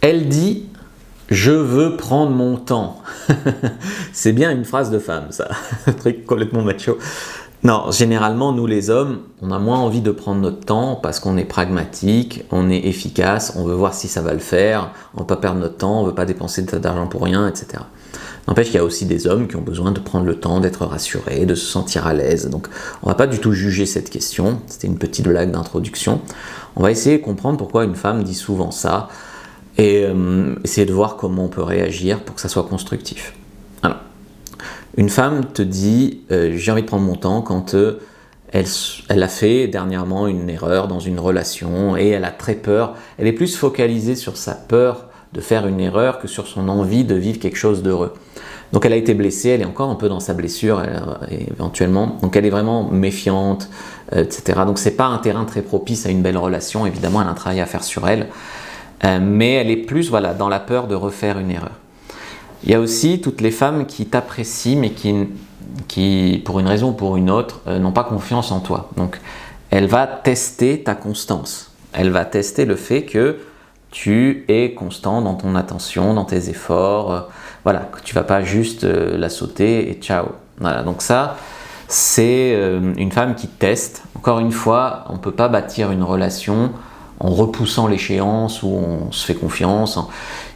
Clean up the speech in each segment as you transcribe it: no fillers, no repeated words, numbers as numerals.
Elle dit « Je veux prendre mon temps ». C'est bien une phrase de femme, ça. Un truc complètement macho. Non, généralement, nous les hommes, on a moins envie de prendre notre temps parce qu'on est pragmatique, on est efficace, on veut voir si ça va le faire, on ne veut pas perdre notre temps, on ne veut pas dépenser d'argent pour rien, etc. N'empêche qu'il y a aussi des hommes qui ont besoin de prendre le temps, d'être rassurés, de se sentir à l'aise. Donc, on ne va pas du tout juger cette question. C'était une petite blague d'introduction. On va essayer de comprendre pourquoi une femme dit souvent ça et essayer de voir comment on peut réagir pour que ça soit constructif. Alors, une femme te dit j'ai envie de prendre mon temps quand elle a fait dernièrement une erreur dans une relation et elle a très peur. Elle est plus focalisée sur sa peur de faire une erreur que sur son envie de vivre quelque chose d'heureux. Donc elle a été blessée, elle est encore un peu dans sa blessure éventuellement, donc elle est vraiment méfiante, etc. Donc c'est pas un terrain très propice à une belle relation, évidemment elle a un travail à faire sur elle, mais elle est plus voilà, dans la peur de refaire une erreur. Il y a aussi toutes les femmes qui t'apprécient mais qui, pour une raison ou pour une autre, n'ont pas confiance en toi. Donc elle va tester ta constance, elle va tester le fait que tu es constant dans ton attention, dans tes efforts, voilà, que tu ne vas pas juste la sauter et ciao. Voilà, donc ça, c'est une femme qui teste. Encore une fois, on ne peut pas bâtir une relation en repoussant l'échéance où on se fait confiance.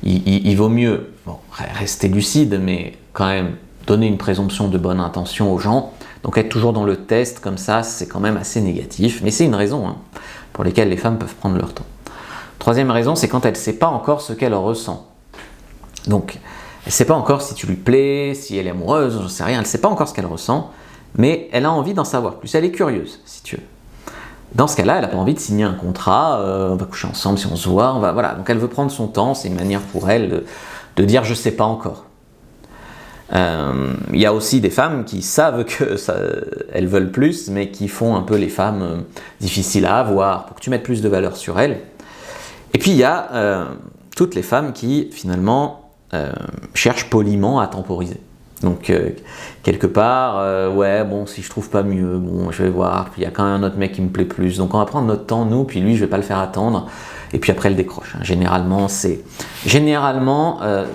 Il vaut mieux rester lucide, mais quand même donner une présomption de bonne intention aux gens. Donc être toujours dans le test comme ça, c'est quand même assez négatif, mais c'est une raison pour laquelle les femmes peuvent prendre leur temps. Troisième raison, c'est quand elle ne sait pas encore ce qu'elle ressent. Donc, elle ne sait pas encore si tu lui plais, si elle est amoureuse, je ne sais rien, elle ne sait pas encore ce qu'elle ressent, mais elle a envie d'en savoir plus, elle est curieuse, si tu veux. Dans ce cas-là, elle n'a pas envie de signer un contrat, on va coucher ensemble si on se voit, voilà. Donc elle veut prendre son temps, c'est une manière pour elle de dire « je ne sais pas encore ». Il y a aussi des femmes qui savent qu'elles veulent plus, mais qui font un peu les femmes difficiles à avoir, pour que tu mettes plus de valeur sur elles. Et puis il y a toutes les femmes qui finalement cherchent poliment à temporiser. Donc quelque part, ouais bon si je trouve pas mieux, bon je vais voir, puis il y a quand même un autre mec qui me plaît plus, donc on va prendre notre temps nous, puis lui je vais pas le faire attendre, et puis après elle décroche. Généralement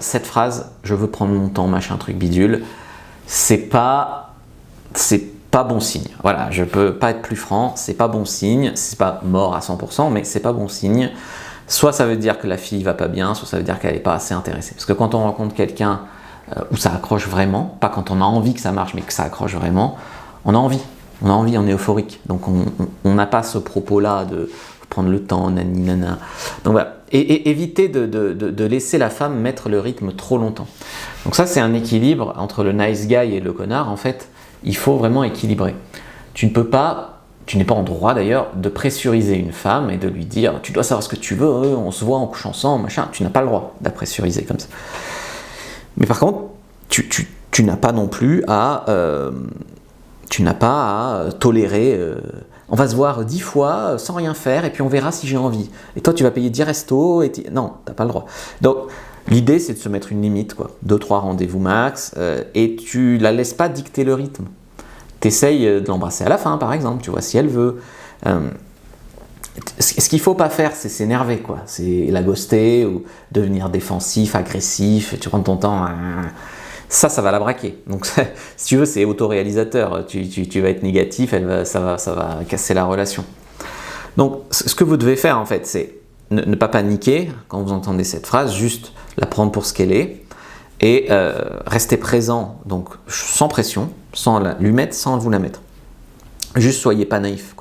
cette phrase, je veux prendre mon temps, machin truc bidule, c'est pas bon signe. Voilà, je peux pas être plus franc, c'est pas bon signe, c'est pas mort à 100%, mais c'est pas bon signe. Soit ça veut dire que la fille va pas bien, soit ça veut dire qu'elle n'est pas assez intéressée. Parce que quand on rencontre quelqu'un où ça accroche vraiment, pas quand on a envie que ça marche, mais que ça accroche vraiment, on a envie, on est euphorique. Donc on n'a pas ce propos-là de prendre le temps, nani nana. Donc voilà, et éviter de laisser la femme mettre le rythme trop longtemps. Donc ça c'est un équilibre entre le nice guy et le connard. En fait, il faut vraiment équilibrer. Tu n'es pas en droit d'ailleurs de pressuriser une femme et de lui dire tu dois savoir ce que tu veux, on se voit, on couche ensemble, machin. Tu n'as pas le droit de la pressuriser comme ça. Mais par contre, tu n'as pas non plus à tolérer. On va se voir 10 fois sans rien faire et puis on verra si j'ai envie. Et toi tu vas payer 10 restos non, tu n'as pas le droit. Donc l'idée c'est de se mettre une limite, 2-3 rendez-vous max et tu la laisses pas dicter le rythme. T'essayes de l'embrasser à la fin, par exemple, tu vois, si elle veut. Ce qu'il ne faut pas faire, c'est s'énerver, c'est la ghoster ou devenir défensif, agressif, tu prends ton temps. Ça va la braquer. Donc, si tu veux, c'est autoréalisateur. Tu vas être négatif, ça va casser la relation. Donc, ce que vous devez faire, en fait, c'est ne pas paniquer quand vous entendez cette phrase, juste la prendre pour ce qu'elle est. Et restez présent, donc sans pression, sans lui mettre, sans vous la mettre. Juste soyez pas naïf,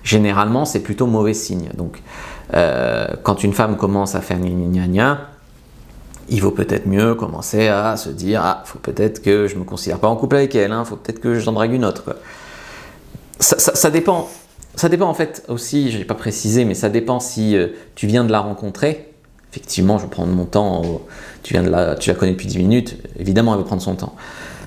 Généralement, c'est plutôt mauvais signe. Donc, quand une femme commence à faire gna gna gna, il vaut peut-être mieux commencer à se dire faut peut-être que je me considère pas en couple avec elle, faut peut-être que j'en drague une autre. Ça dépend. Ça dépend en fait aussi, je n'ai pas précisé, mais ça dépend si tu viens de la rencontrer. Effectivement, je vais prendre mon temps, tu la connais depuis 10 minutes, évidemment elle veut prendre son temps.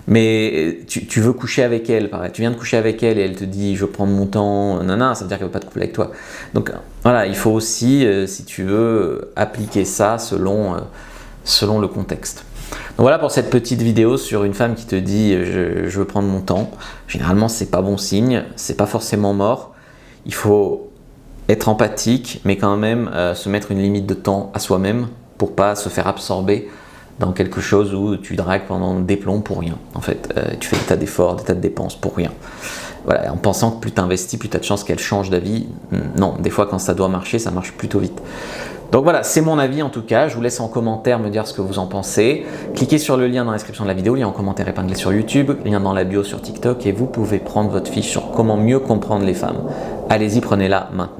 Mais tu veux coucher avec elle, pareil. Tu viens de coucher avec elle et elle te dit je veux prendre mon temps, ça veut dire qu'elle veut pas te coupler avec toi. Donc voilà, il faut aussi, si tu veux, appliquer ça selon le contexte. Donc voilà pour cette petite vidéo sur une femme qui te dit je veux prendre mon temps. Généralement c'est pas bon signe, c'est pas forcément mort. Il faut être empathique, mais quand même se mettre une limite de temps à soi-même pour pas se faire absorber dans quelque chose où tu dragues pendant des plombs pour rien. En fait, tu fais des tas d'efforts, des tas de dépenses pour rien. Voilà, en pensant que plus tu investis, plus tu as de chances qu'elle change d'avis. Non, des fois quand ça doit marcher, ça marche plutôt vite. Donc voilà, c'est mon avis en tout cas. Je vous laisse en commentaire me dire ce que vous en pensez. Cliquez sur le lien dans la description de la vidéo, lien en commentaire épinglé sur YouTube, lien dans la bio sur TikTok et vous pouvez prendre votre fiche sur comment mieux comprendre les femmes. Allez-y, prenez-la maintenant.